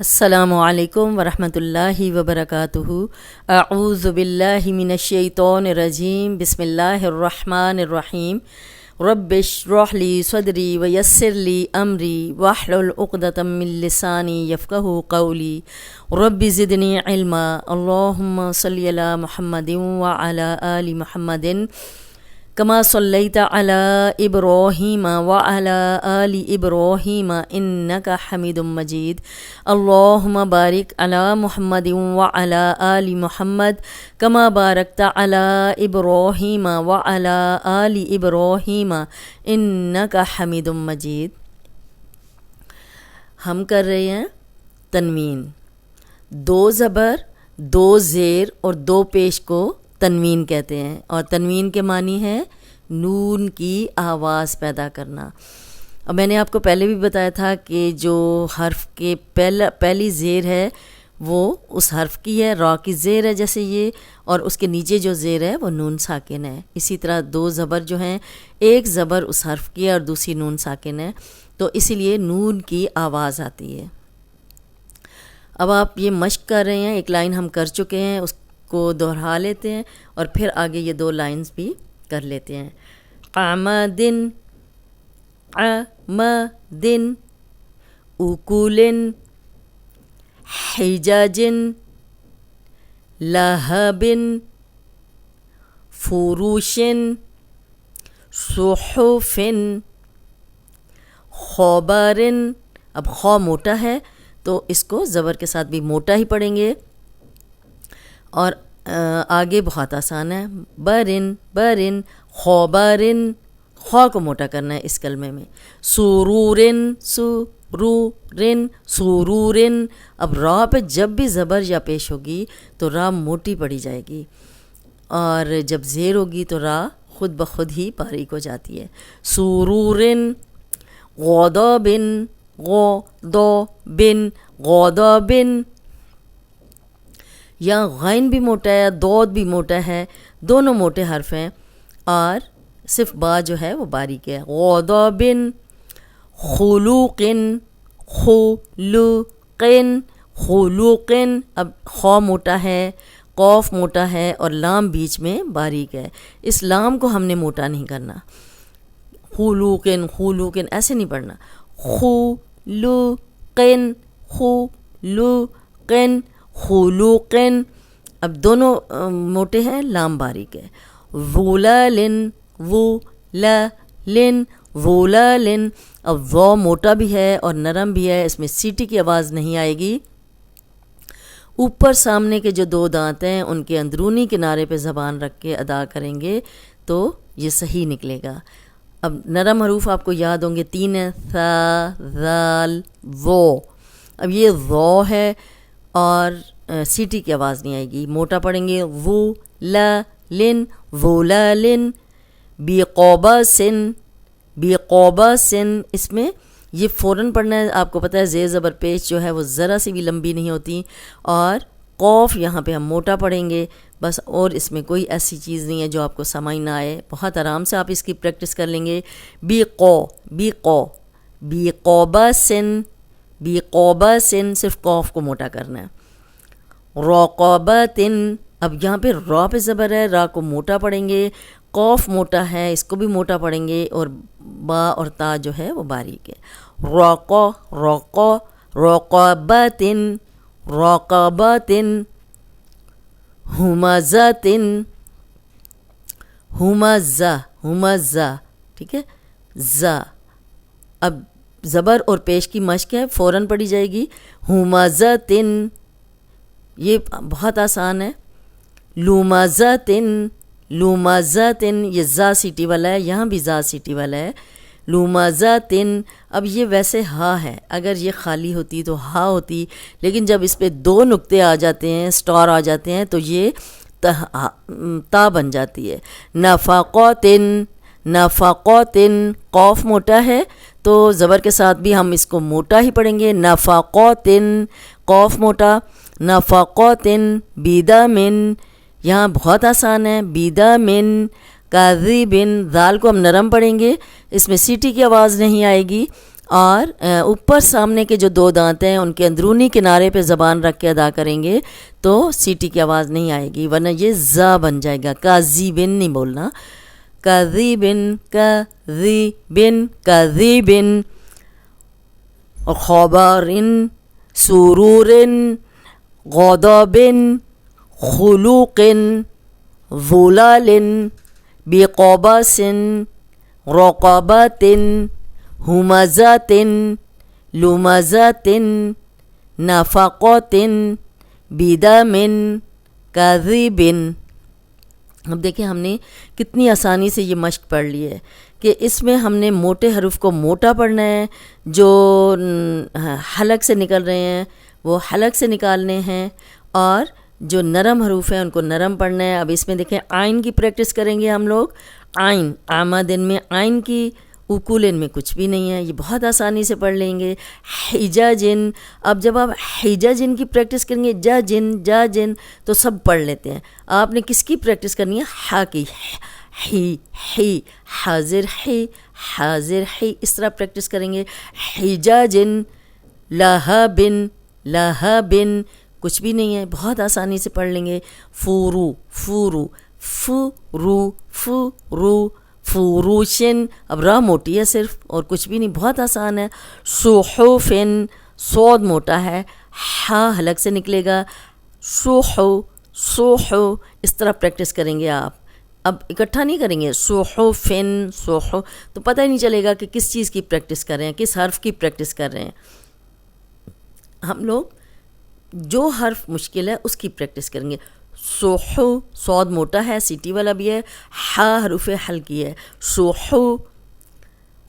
السلام علیکم ورحمۃ اللہ وبرکاتہ۔ اعوذ باللہ من الشیطان الرجیم، بسم اللہ الرحمن الرحیم۔ رب اشرح لی صدری ویسر لی امری واحلل عقدۃ من لسانی یفقہوا قولی رب زدنی علما۔ اللہم صلی علی محمد وعلی آل محمد کما صلیت علی ابراہیم وعلی آل ابراہیم انک حمید مجید۔ اللہم بارک علی محمد وعلی آل محمد کما بارکت علی ابراہیم وعلی آل ابراہیم انک حمید مجید۔ ہم کر رہے ہیں تنوین۔ دو زبر، دو زیر اور دو پیش کو تنوین کہتے ہیں، اور تنوین کے معنی ہے نون کی آواز پیدا کرنا۔ اور میں نے آپ کو پہلے بھی بتایا تھا کہ جو حرف کے پہلی زیر ہے وہ اس حرف کی ہے، را کی زیر ہے جیسے یہ، اور اس کے نیچے جو زیر ہے وہ نون ساکن ہے۔ اسی طرح دو زبر جو ہیں، ایک زبر اس حرف کی ہے اور دوسری نون ساکن ہے، تو اسی لیے نون کی آواز آتی ہے۔ اب آپ یہ مشق کر رہے ہیں، ایک لائن ہم کر چکے ہیں، اس کو دہرا لیتے ہیں اور پھر آگے یہ دو لائنز بھی کر لیتے ہیں۔ عمدن، عمدن، اکولن، حجاجن، لہبن، فروشن، صحفن، خبرن۔ اب خو موٹا ہے تو اس کو زبر کے ساتھ بھی موٹا ہی پڑھیں گے، اور آگے بہت آسان ہے۔ برن، برن، خبرن، خو کو موٹا کرنا ہے اس کلمے میں۔ سرورن، سرورن، سرورن۔ اب را پہ جب بھی زبر یا پیش ہوگی تو را موٹی پڑی جائے گی، اور جب زیر ہوگی تو را خود بخود ہی باریک ہو جاتی ہے۔ سرورن، غضبن، غضبن، غضبن۔ یا غین بھی موٹا ہے، دود بھی موٹا ہے، دونوں موٹے حرف ہیں، اور صرف با جو ہے وہ باریک ہے۔ غضبن، خلوقن، خلوقن، خلوقن۔ اب خو موٹا ہے، قوف موٹا ہے، اور لام بیچ میں باریک ہے۔ اس لام کو ہم نے موٹا نہیں کرنا۔ خلوقن، خلوقن ایسے نہیں پڑھنا۔ خلوقن، خلوقن، خلوقن۔ اب دونوں موٹے ہیں، لام باریک ہے۔ ظلالن، ظلالن، ظلالن۔ اب وہ موٹا بھی ہے اور نرم بھی ہے، اس میں سیٹی کی آواز نہیں آئے گی۔ اوپر سامنے کے جو دو دانت ہیں ان کے اندرونی کنارے پہ زبان رکھ کے ادا کریں گے تو یہ صحیح نکلے گا۔ اب نرم حروف آپ کو یاد ہوں گے، تین ہیں، ثا، ذال، ذو۔ اب یہ ذو ہے اور سیٹی کی آواز نہیں آئے گی، موٹا پڑھیں گے۔ ظلالن، ظلالن، بقبسن، بقبسن۔ اس میں یہ فوراً پڑھنا ہے، آپ کو پتہ ہے زیر زبر پیش جو ہے وہ ذرا سی بھی لمبی نہیں ہوتی، اور قوف یہاں پہ ہم موٹا پڑھیں گے بس، اور اس میں کوئی ایسی چیز نہیں ہے جو آپ کو سمجھ نہ آئے۔ بہت آرام سے آپ اس کی پریکٹس کر لیں گے۔ بقو، بقو، بقبسن، بقبسن، صرف قوف کو موٹا کرنا ہے۔ رقبتن۔ اب یہاں پہ را پہ زبر ہے، را کو موٹا پڑھیں گے، قوف موٹا ہے، اس کو بھی موٹا پڑھیں گے، اور با اور تا جو ہے وہ باریک ہے۔ رقو، رقو، رقبتن، رقبتن، ہمزتن، ہمزہ، ہمزہ، ٹھیک ہے، زا۔ اب زبر اور پیش کی مشق ہے، فوراً پڑھی جائے گی۔ ہمزتن، یہ بہت آسان ہے۔ لومزتن، لومزتن، یہ زا سیٹی والا ہے، یہاں بھی زا سیٹی والا ہے۔ لومزتن۔ اب یہ ویسے ہا ہے، اگر یہ خالی ہوتی تو ہا ہوتی، لیکن جب اس پہ دو نقطے آ جاتے ہیں، سٹار آ جاتے ہیں، تو یہ تا بن جاتی ہے۔ نفقتن، نفقتن۔ قوف موٹا ہے تو زبر کے ساتھ بھی ہم اس کو موٹا ہی پڑھیں گے۔ نفقتن، قوف موٹا۔ نفقتن، بدمن۔ یہاں بہت آسان ہے، بدمن، کاذبن۔ ذال کو ہم نرم پڑھیں گے، اس میں سیٹی کی آواز نہیں آئے گی، اور اوپر سامنے کے جو دو دانت ہیں ان کے اندرونی کنارے پہ زبان رکھ کے ادا کریں گے تو سیٹی کی آواز نہیں آئے گی، ورنہ یہ زا بن جائے گا. کاذبن نہیں بولنا، کاذبن کاذبن کاذبن. اور خبرن سرورن غضبن خلوقن ظلالن بقبسن رقبتن ہمزاتن لمزاتن نفقاتن بدمن کاذبن. اب دیکھیں ہم نے کتنی آسانی سے یہ مشق پڑھ لی ہے کہ اس میں ہم نے موٹے حروف کو موٹا پڑھنا ہے، جو حلق سے نکل رہے ہیں وہ حلق سے نکالنے ہیں، اور جو نرم حروف ہیں ان کو نرم پڑھنا ہے. اب اس میں دیکھیں آئین کی پریکٹس کریں گے ہم لوگ. آئین آمدن میں آئین کی، اکولن میں کچھ بھی نہیں ہے، یہ بہت آسانی سے پڑھ لیں گے. حجاجن، اب جب آپ حجاجن کی پریکٹس کریں گے، جا جن تو سب پڑھ لیتے ہیں. آپ نے کس کی پریکٹس کرنی ہے؟ ہا کی، ہی حاضر ہی حاضر ہی، اس طرح پریکٹس کریں گے. حجاجن لہبن لہبن، کچھ بھی نہیں ہے، بہت آسانی سے پڑھ لیں گے. فورو فورو فرو فرو فروشن، اب را موٹی ہے صرف اور کچھ بھی نہیں، بہت آسان ہے. صحفن، صاد موٹا ہے، ہا حلق سے نکلے گا. صحو صحو، اس طرح پریکٹس کریں گے آپ. اب اکٹھا نہیں کریں گے، صحفن صحو، تو پتہ ہی نہیں چلے گا کہ کس چیز کی پریکٹس کر رہے ہیں، کس حرف کی پریکٹس کر رہے ہیں. ہم لوگ جو حرف مشکل ہے اس کی پریکٹس کریں گے. صحو، صاد موٹا ہے، سیٹی والا بھی ہے، ہا حروف ہلکی ہے. صحو.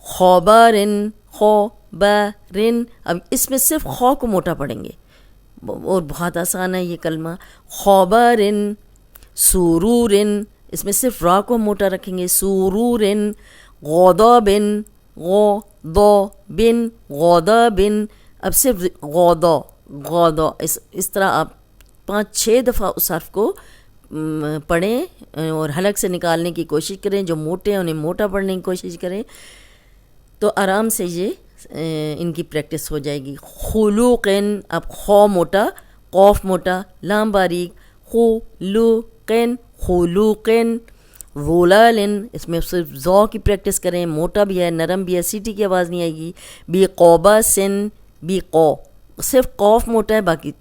خبرن خبرن، اب اس میں صرف خو کو موٹا پڑھیں گے اور بہت آسان ہے یہ کلمہ. خبرن. سرورن، اس میں صرف را کو موٹا رکھیں گے. سرورن. غضبن غضبن غضبن، اب صرف غضا غضا، اس طرح آپ 5-6 دفعہ اس حرف کو پڑھیں اور حلق سے نکالنے کی کوشش کریں. جو موٹے ہیں انہیں موٹا پڑھنے کی کوشش کریں تو آرام سے یہ ان کی پریکٹس ہو جائے گی. خلوقن، اب خو موٹا، قوف موٹا، لام باریک. خلوقن خلوقن. ظلالن، اس میں صرف ذو کی پریکٹس کریں، موٹا بھی ہے نرم بھی ہے، سیٹی کی آواز نہیں آئے گی. بقبسن، بقو، صرف قوف موٹا ہے، باقی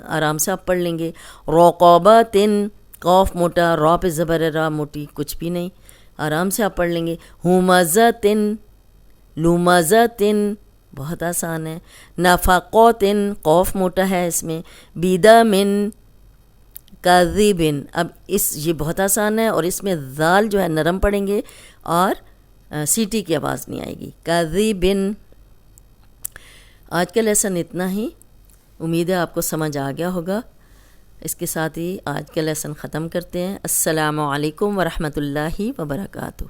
آرام سے آپ پڑھ لیں گے. رقبتن، قوف موٹا، را پہ زبر ہے، را موٹی، کچھ بھی نہیں، آرام سے آپ پڑھ لیں گے. ہمزاتن لمزاتن، بہت آسان ہے. نفقاتن، قوف موٹا ہے اس میں. بدمن کاذبن، اب یہ بہت آسان ہے اور اس میں ذال جو ہے نرم پڑھیں گے اور سیٹی کی آواز نہیں آئے گی. کاذبن. آج کا لیسن اتنا ہی، امید ہے آپ کو سمجھ آ گیا ہوگا. اس کے ساتھ ہی آج کا لیسن ختم کرتے ہیں. السلام علیکم ورحمۃ اللہ وبرکاتہ.